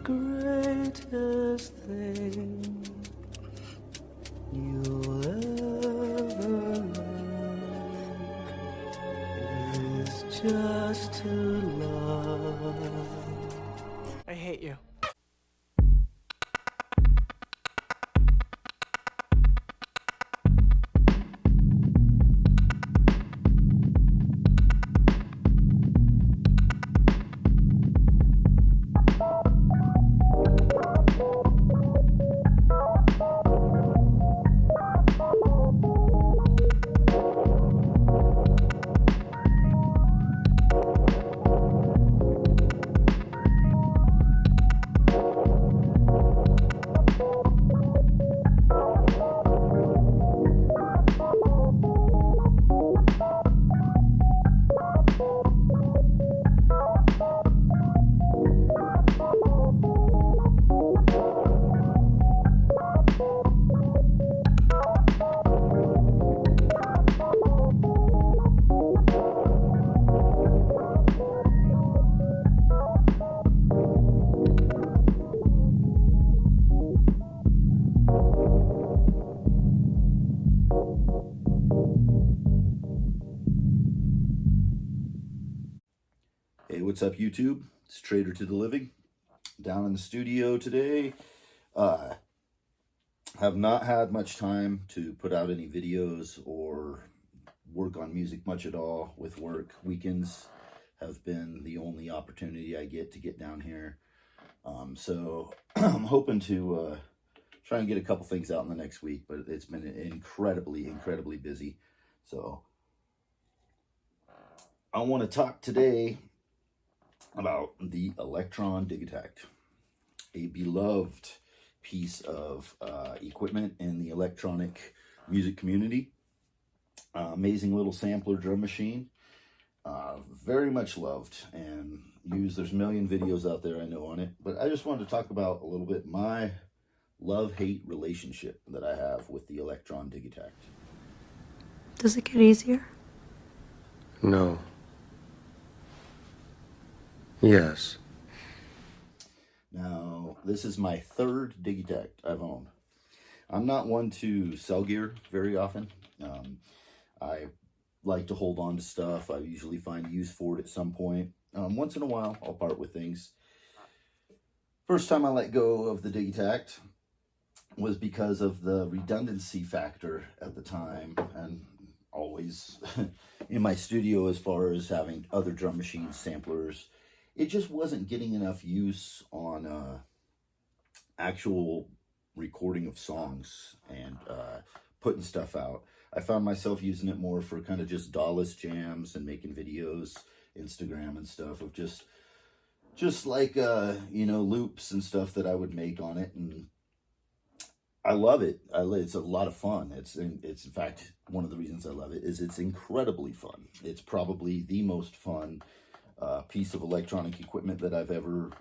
greatest thing you'll ever learn is just to love. I hate you. Hey, what's up, YouTube? It's Trader to the Living. Down in the studio today. Have not had much time to put out any videos or work on music much at all with work. Weekends have been the only opportunity I get to get down here. So I'm hoping to try and get a couple things out in the next week, but it's been incredibly busy. So I want to talk today about the Elektron Digitakt, a beloved piece of equipment in the electronic music community. Amazing little sampler drum machine, very much loved and used. There's a million videos out there I know on it, but I just wanted to talk about a little bit my love-hate relationship that I have with the Elektron Digitakt. Does it get easier? No. Yes. Now, this is my third Digitakt I've owned. I'm not one to sell gear very often. I like to hold on to stuff. I usually find use for it at some point. Once in a while, I'll part with things. First time I let go of the Digitakt was because of the redundancy factor at the time, and always in my studio as far as having other drum machines, samplers. It just wasn't getting enough use on actual recording of songs and putting stuff out. I found myself using it more for kind of just DAWless jams and making videos, Instagram and stuff of just like, loops and stuff that I would make on it. And I love it. It's a lot of fun. It's in fact, one of the reasons I love it is it's incredibly fun. It's probably the most fun piece of electronic equipment that I've ever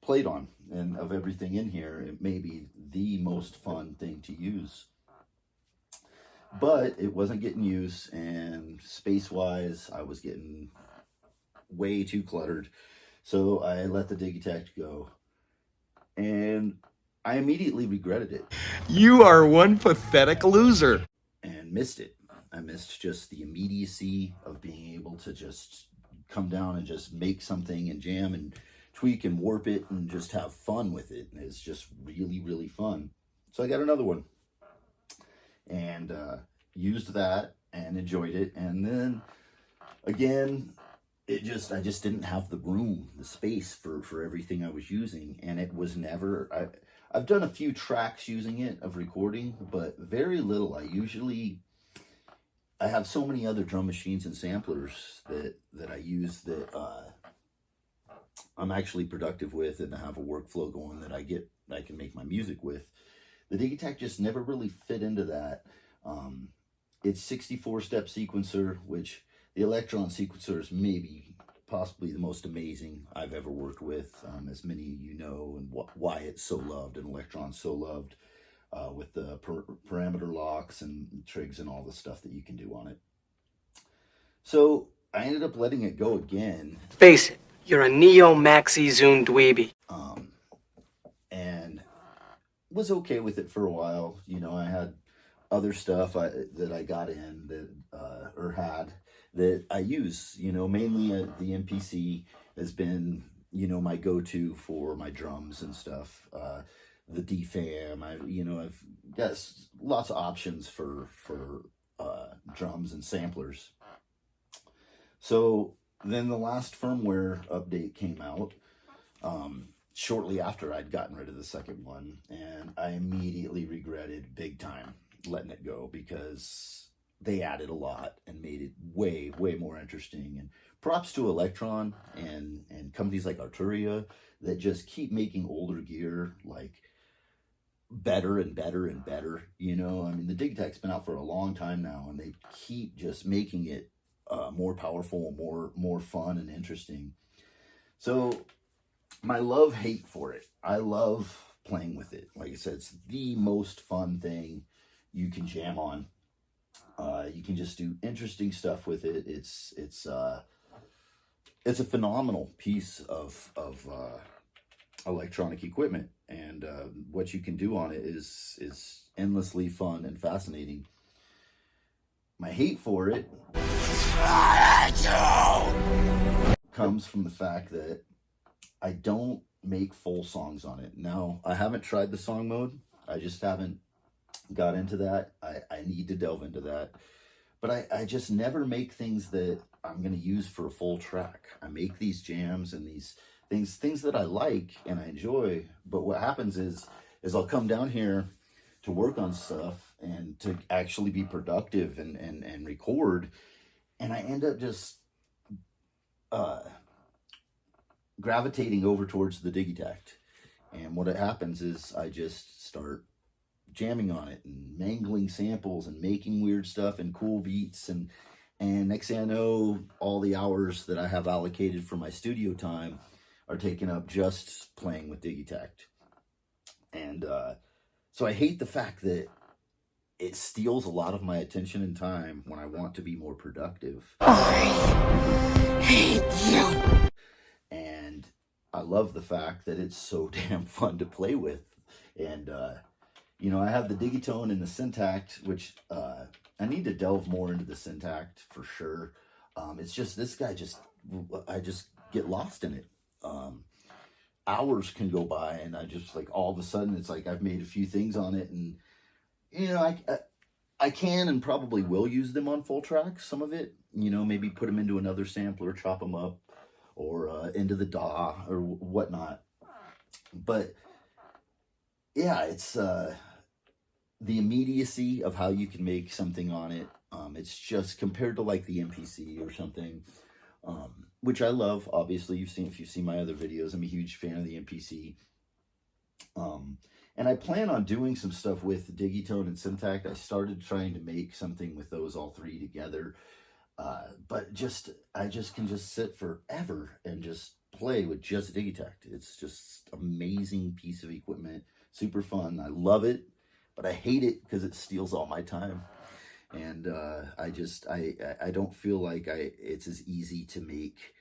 played on, and of everything in here, it may be the most fun thing to use. But it wasn't getting use, and space-wise, I was getting way too cluttered. So I let the Digitakt go, and I immediately regretted it. You are one pathetic loser. And missed it. I missed just the immediacy of being able to just come down and just make something and jam and tweak and warp it and just have fun with it. And it's just really fun. So I got another one and used that and enjoyed it. And then again, I just didn't have the room, the space for everything I was using. And it was never, I've done a few tracks using it of recording, but very little. I have so many other drum machines and samplers that I use that I'm actually productive with and have a workflow going that I can make my music with. The Digitakt just never really fit into that. It's 64-step sequencer, which the Elektron sequencer is possibly the most amazing I've ever worked with, as many of you know, and why it's so loved and Elektron's so loved. With the parameter locks and trigs and all the stuff that you can do on it. So I ended up letting it go again. Face it, you're a neo-maxi zoom dweeby. was okay with it for a while. You know, I had other stuff that I got in that or had that I use. You know, mainly the MPC has been, you know, my go-to for my drums and stuff. The DFAM, I've got lots of options for drums and samplers. So then the last firmware update came out shortly after I'd gotten rid of the second one, and I immediately regretted big time letting it go, because they added a lot and made it way more interesting. And props to Elektron and companies like Arturia that just keep making older gear like better and better and better. You know, I mean, the Digitakt's been out for a long time now, and they keep just making it more powerful, more fun and interesting. So my love-hate for it, I love playing with it. Like I said, it's the most fun thing you can jam on. You can just do interesting stuff with it. It's a phenomenal piece of electronic equipment, and what you can do on it is endlessly fun and fascinating. My hate for it comes from the fact that I don't make full songs on it. Now, I haven't tried the song mode. I just haven't got into that. I need to delve into that. But I just never make things that I'm going to use for a full track. I make these jams and these things that I like and I enjoy. But what happens is I'll come down here to work on stuff and to actually be productive and record. And I end up just gravitating over towards the Digitakt. And what happens is I just start jamming on it and mangling samples and making weird stuff and cool beats, and next thing I know, all the hours that I have allocated for my studio time are taken up just playing with Digitakt. And so I hate the fact that it steals a lot of my attention and time when I want to be more productive. I hate you. And I love the fact that it's so damn fun to play with. And you know, I have the Digitone and the Syntakt, which I need to delve more into the Syntakt for sure. It's just, this guy I just get lost in it. Hours can go by and I just like, all of a sudden it's like I've made a few things on it, and you know, I can and probably will use them on full tracks, some of it, you know, maybe put them into another sampler, chop them up, or into the DAW or whatnot. But yeah, it's the immediacy of how you can make something on it. It's just, compared to like the MPC or something, which I love. Obviously, if you've seen my other videos, I'm a huge fan of the MPC. And I plan on doing some stuff with Digitone and Syntakt. I started trying to make something with those all three together. But I can just sit forever and just play with just Digitakt. It's just amazing piece of equipment, super fun. I love it, but I hate it because it steals all my time. And I don't feel like it's as easy to make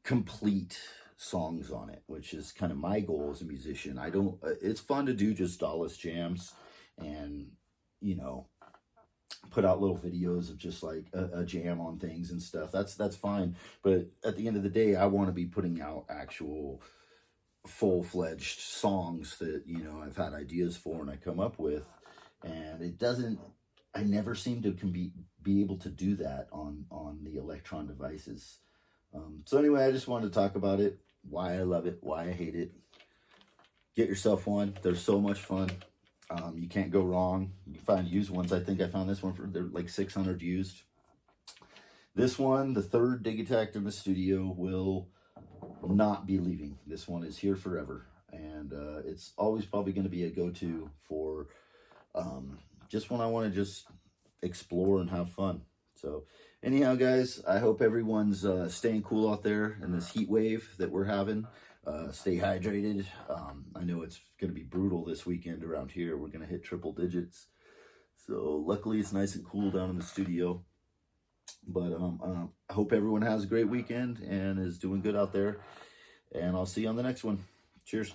complete songs on it, which is kind of my goal as a musician. It's fun to do just DAW-less jams and, you know, put out little videos of just like a jam on things and stuff. That's fine. But at the end of the day, I want to be putting out actual full-fledged songs that, you know, I've had ideas for and I come up with. And I never seem to be able to do that on the Elektron devices. So anyway, I just wanted to talk about it, why I love it, why I hate it. Get yourself one. They're so much fun. You can't go wrong. You can find used ones. I think I found this one they're like 600 used. This one, the third Digitakt in the studio, will not be leaving. This one is here forever. And it's always probably going to be a go-to for just when I want to just explore and have fun. So anyhow, guys, I hope everyone's staying cool out there in this heat wave that we're having. Stay hydrated. I know it's going to be brutal this weekend around here. We're going to hit triple digits. So luckily it's nice and cool down in the studio. But I hope everyone has a great weekend and is doing good out there. And I'll see you on the next one. Cheers.